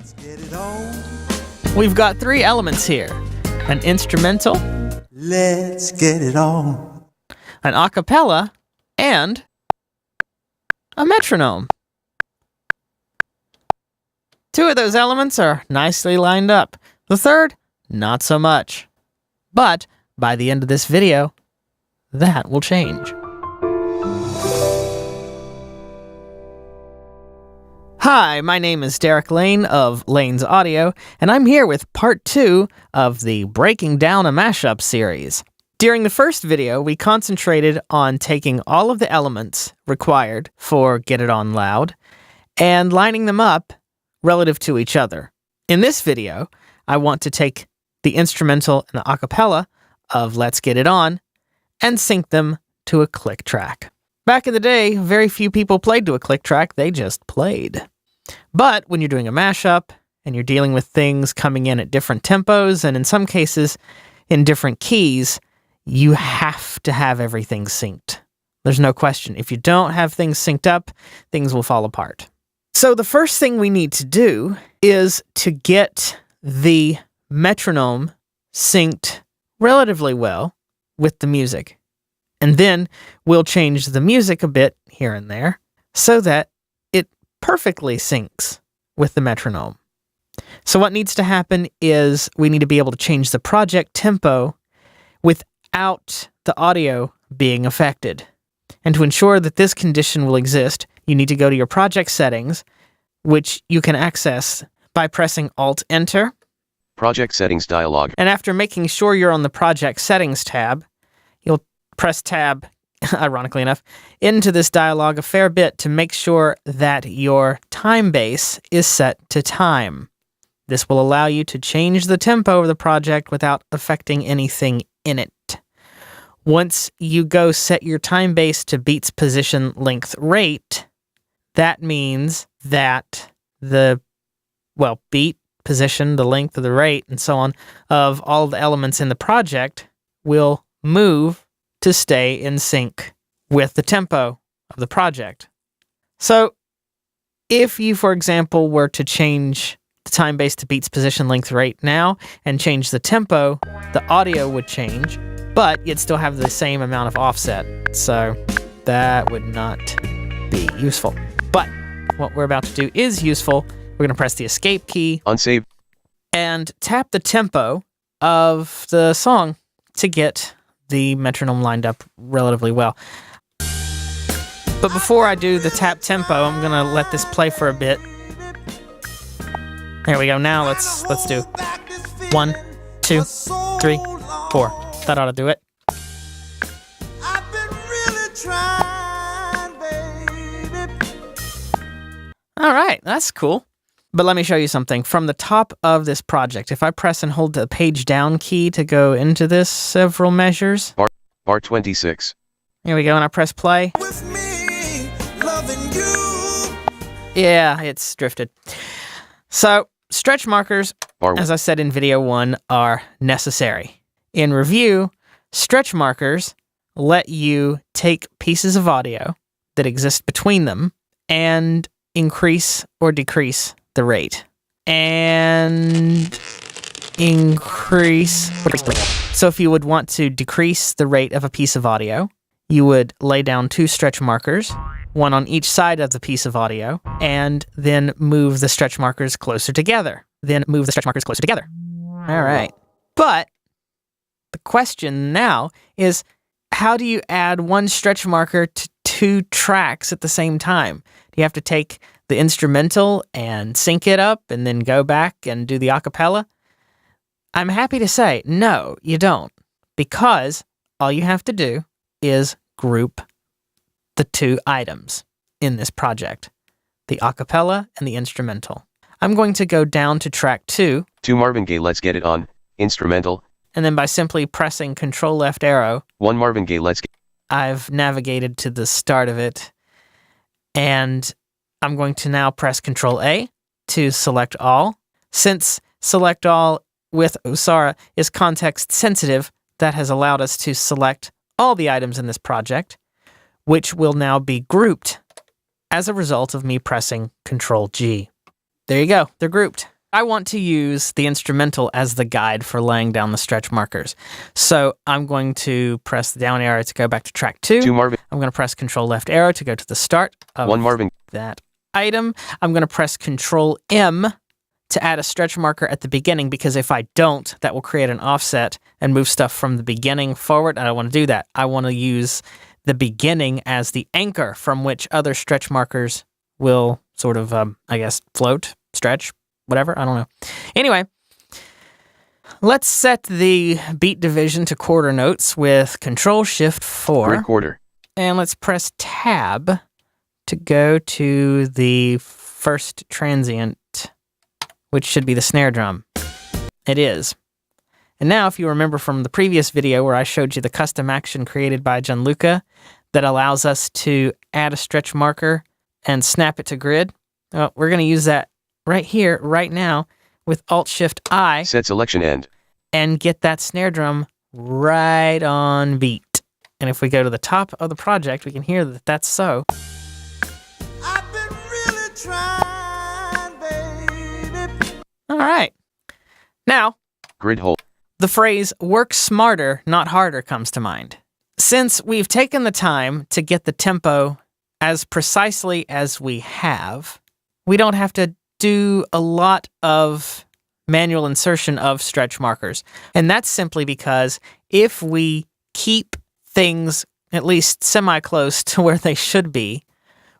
Get it on. We've got three elements here: an instrumental, Let's get it on. an accapella, and a metronome. Two of those elements are nicely lined up. The third, not so much. But by the end of this video, that will change. Hi, my name is Derek Lane of Lane's Audio, and I'm here with part 2 of the Breaking Down a Mashup series. During the first video, we concentrated on taking all of the elements required for Get It On Loud and lining them up relative to each other. In this video, I want to take the instrumental and the acapella of Let's Get It On and sync them to a click track. Back in the day, very few people played to a click track, they just played. But when you're doing a mashup and you're dealing with things coming in at different tempos and in some cases in different keys, you have to have everything synced. There's no question. If you don't have things synced up, things will fall apart. So the first thing we need to do is to get the metronome synced relatively well with the music. And then we'll change the music a bit here and there so that it perfectly syncs with the metronome. So what needs to happen is we need to be able to change the project tempo without the audio being affected. And to ensure that this condition will exist, you need to go to your project settings, which you can access by pressing Alt-Enter. Project Settings dialog. And after making sure you're on the Project Settings tab, you'll press Tab, ironically enough, into this dialog a fair bit to make sure that your time base is set to time. This will allow you to change the tempo of the project without affecting anything in it. Once you go set your time base to beats, position, length, rate, that means that the, beat, position, the length of the rate, and so on, of all the elements in the project will move to stay in sync with the tempo of the project. So if you, for example, were to change the time base to beats, position, length, rate now and change the tempo, the audio would change, but you'd still have the same amount of offset. So that would not be useful. But what we're about to do is useful. We're going to press the Escape key, Unsave, and tap the tempo of the song to get the metronome lined up relatively well. But before I do the tap tempo, I'm going to let this play for a bit. There we go. Now let's do 1, 2, 3, 4. That ought to do it. I've been really trying, baby. All right, that's cool. But let me show you something. From the top of this project, if I press and hold the page down key to go into this several measures. bar 26. Here we go, and I press play. With me, loving you. Yeah, it's drifted. So, stretch markers, Bar as I said in video 1, are necessary. In review, stretch markers let you take pieces of audio that exist between them and increase or decrease the rate. And increase. So if you would want to decrease the rate of a piece of audio, you would lay down 2 stretch markers, one on each side of the piece of audio, and then move the stretch markers closer together. Then move the stretch markers closer together. All right. But the question now is, how do you add one stretch marker to 2 tracks at the same time? Do you have to take the instrumental and sync it up and then go back and do the acapella? I'm happy to say, no, you don't. Because all you have to do is group the 2 items in this project, the acapella and the instrumental. I'm going to go down to track 2. To Marvin Gaye, Let's Get It On, instrumental. And then by simply pressing Control left arrow, 1 Marvin Gaye, Let's Get. I've navigated to the start of it. And I'm going to now press Control A to select all. Since select all with Usara is context sensitive, that has allowed us to select all the items in this project, which will now be grouped as a result of me pressing Control G. There you go, they're grouped. I want to use the instrumental as the guide for laying down the stretch markers. So I'm going to press the down arrow to go back to track 2. 2 Marvin. I'm going to press Control left arrow to go to the start of 1 Marvin. that item. I'm going to press Control M to add a stretch marker at the beginning, because if I don't, that will create an offset and move stuff from the beginning forward. I don't want to do that. I want to use the beginning as the anchor from which other stretch markers will sort of, I guess, float, stretch, whatever. I don't know. Anyway, let's set the beat division to quarter notes with Control-Shift-4. Grid quarter. And let's press Tab to go to the first transient, which should be the snare drum. It is. And now, if you remember from the previous video where I showed you the custom action created by Gianluca that allows us to add a stretch marker and snap it to grid, well, we're going to use that right here, right now, with Alt-Shift-I. Set selection end. And get that snare drum right on beat. And if we go to the top of the project, we can hear that that's so. I've been really trying, baby. All right. Now, Grid hole. the phrase work smarter, not harder comes to mind. Since we've taken the time to get the tempo as precisely as we have, we don't have to do a lot of manual insertion of stretch markers. And that's simply because if we keep things at least semi-close to where they should be,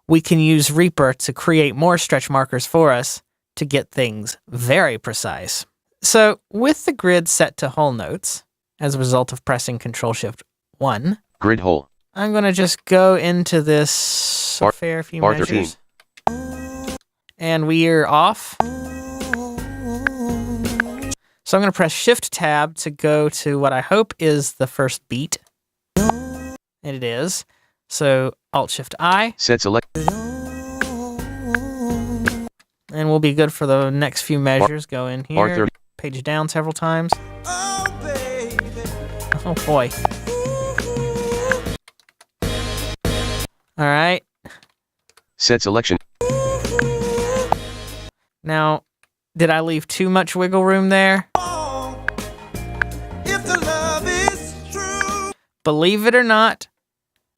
we can use Reaper to create more stretch markers for us to get things very precise. So with the grid set to whole notes, as a result of pressing Control-Shift-1, Grid hole. I'm going to just go into this fair few bar measures. And we are off. So I'm going to press Shift-Tab to go to what I hope is the first beat. And it is. So Alt-Shift-I. Set select. And we'll be good for the next few measures. Go in here. R30. Page down several times. Oh, baby. Oh boy. All right. Set selection. Now, did I leave too much wiggle room there? If the love is true. Believe it or not,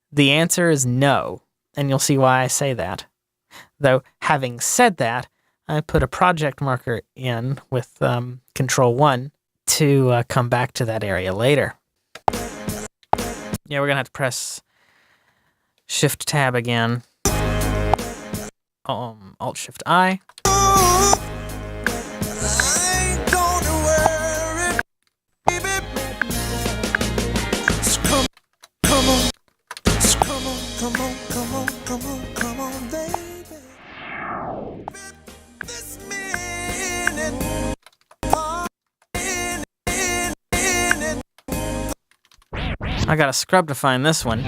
the answer is no. And you'll see why I say that. Though, having said that, I put a project marker in with Control-1 to come back to that area later. Yeah, we're going to have to press Shift-Tab again. Alt-Shift-I. I ain't gonna worry, baby. So come on. So come on, baby. This minute. I got to scrub to find this one.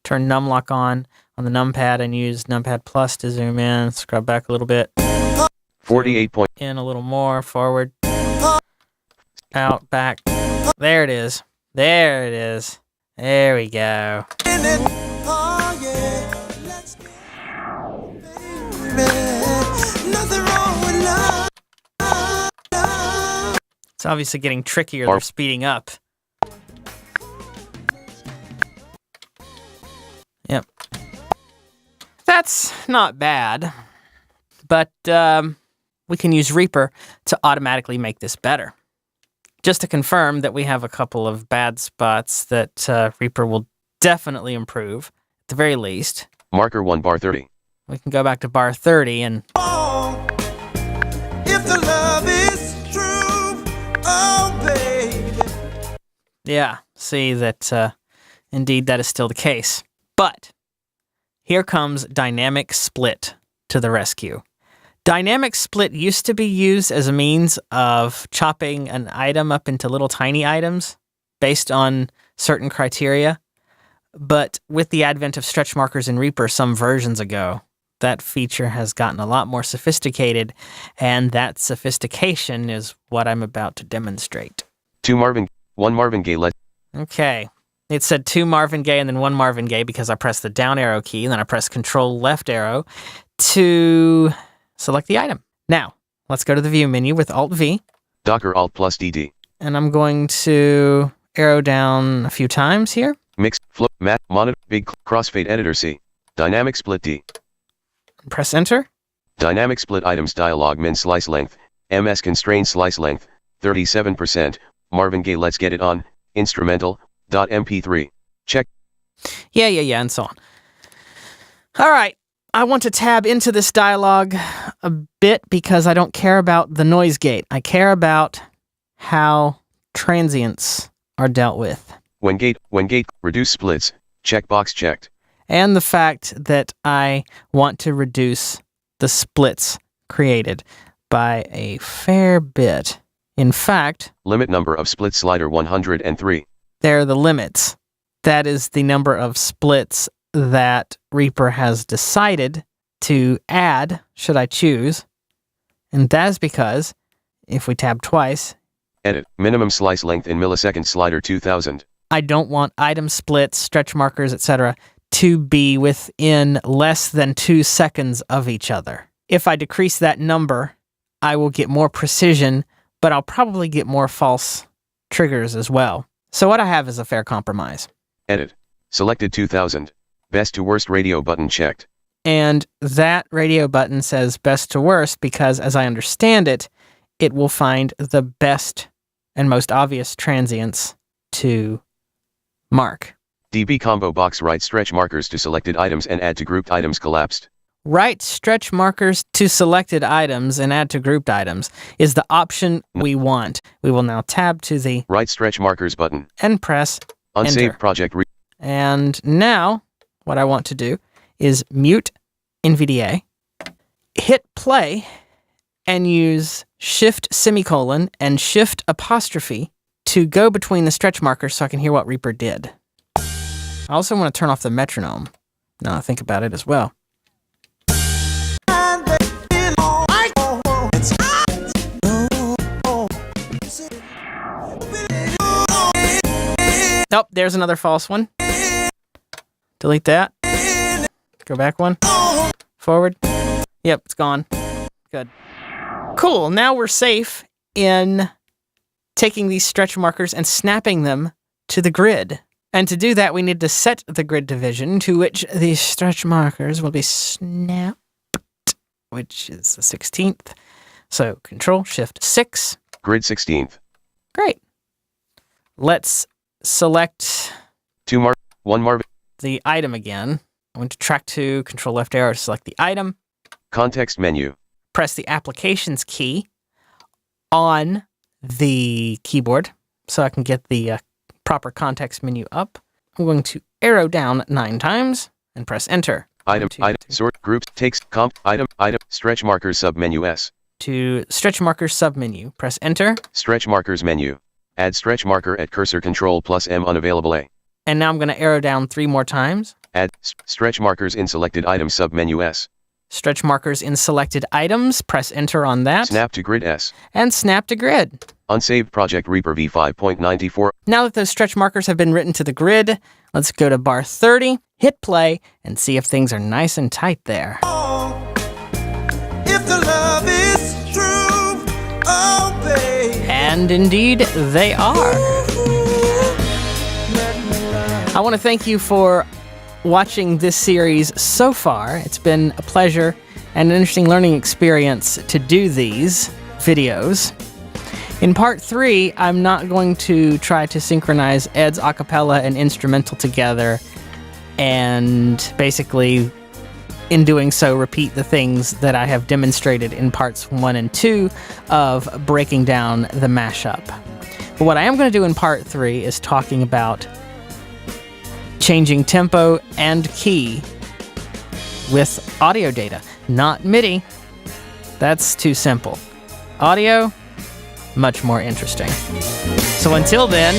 Turn numlock on the numpad and use numpad plus to zoom in, scrub back a little bit. 48 point. In a little more, forward, out, back. There it is. There it is. There we go. Oh, yeah. Let's go, baby. Nothing wrong with love. It's obviously getting trickier. They're speeding up. Yep. That's not bad. But we can use Reaper to automatically make this better. Just to confirm that we have a couple of bad spots that Reaper will definitely improve, at the very least. Marker 1 bar 30. We can go back to bar 30 and... If the love is true, oh baby. Yeah, see that indeed that is still the case. But here comes dynamic split to the rescue. Dynamic split used to be used as a means of chopping an item up into little tiny items based on certain criteria. But with the advent of stretch markers in Reaper some versions ago, that feature has gotten a lot more sophisticated, and that sophistication is what I'm about to demonstrate. 2 Marvin, 1 Marvin Gaye. Okay. It said 2 Marvin Gaye and then 1 Marvin Gaye because I pressed the down arrow key, and then I pressed Control left arrow to select the item. Now, let's go to the View menu with Alt-V. Docker Alt plus DD. And I'm going to arrow down a few times here. Mix, float, mat, monitor, big, crossfade editor C. Dynamic split D. Press Enter. Dynamic split items dialog min slice length. MS constrained slice length. 37%. Marvin Gaye let's get it on. Instrumental. .mp3. Check. Yeah, and so on. All right. I want to tab into this dialog a bit because I don't care about the noise gate. I care about how transients are dealt with. When gate, reduce splits, checkbox checked. And the fact that I want to reduce the splits created by a fair bit. In fact, limit number of splits slider 103. They're the limits. That is the number of splits that Reaper has decided to add, should I choose. And that is because, if we tab twice, edit, minimum slice length in milliseconds slider 2000. I don't want item splits, stretch markers, etc. to be within less than 2 seconds of each other. If I decrease that number, I will get more precision, but I'll probably get more false triggers as well. So what I have is a fair compromise. Edit. Selected 2000. Best to worst radio button checked. And that radio button says best to worst because, as I understand it, it will find the best and most obvious transients to mark. DB combo box write stretch markers to selected items and add to grouped items collapsed. Write stretch markers to selected items and add to grouped items is the option we want. We will now tab to the write stretch markers button and press unsaved Enter. project. And now what I want to do is mute NVDA, hit play, and use Shift semicolon and Shift apostrophe to go between the stretch markers so I can hear what Reaper did. I also want to turn off the metronome. Now I think about it as well. Oh, there's another false one. Delete that. Go back one. Forward. Yep, it's gone. Good. Cool, now we're safe in taking these stretch markers and snapping them to the grid. And to do that, we need to set the grid division to which these stretch markers will be snapped, which is the 16th. So Control-Shift-6. Grid 16th. Great. Let's select 1 Marvin. the item again. I went to track 2, Control left arrow to select the item. Context menu. Press the applications key on the keyboard so I can get the proper context menu up. I'm going to arrow down 9 times and press enter. Item, sort, groups, takes, comp, item, stretch markers submenu S. To stretch markers submenu, press enter. Stretch markers menu. Add stretch marker at cursor control plus M unavailable A. And now I'm going to arrow down 3 more times. Add stretch markers in selected item submenu S. Stretch markers in selected items, press enter on that. Snap to grid S. And snap to grid. Unsaved project Reaper v5.94. Now that those stretch markers have been written to the grid, let's go to bar 30, hit play, and see if things are nice and tight there. If the love is true, oh babe. And indeed, they are. I want to thank you for watching this series so far. It's been a pleasure and an interesting learning experience to do these videos. In part 3, I'm not going to try to synchronize Ed's accapella and instrumental together and basically, in doing so, repeat the things that I have demonstrated in parts 1 and 2 of breaking down the mashup. But what I am going to do in part 3 is talking about changing tempo and key with audio data, not MIDI. That's too simple. Audio, much more interesting. So until then,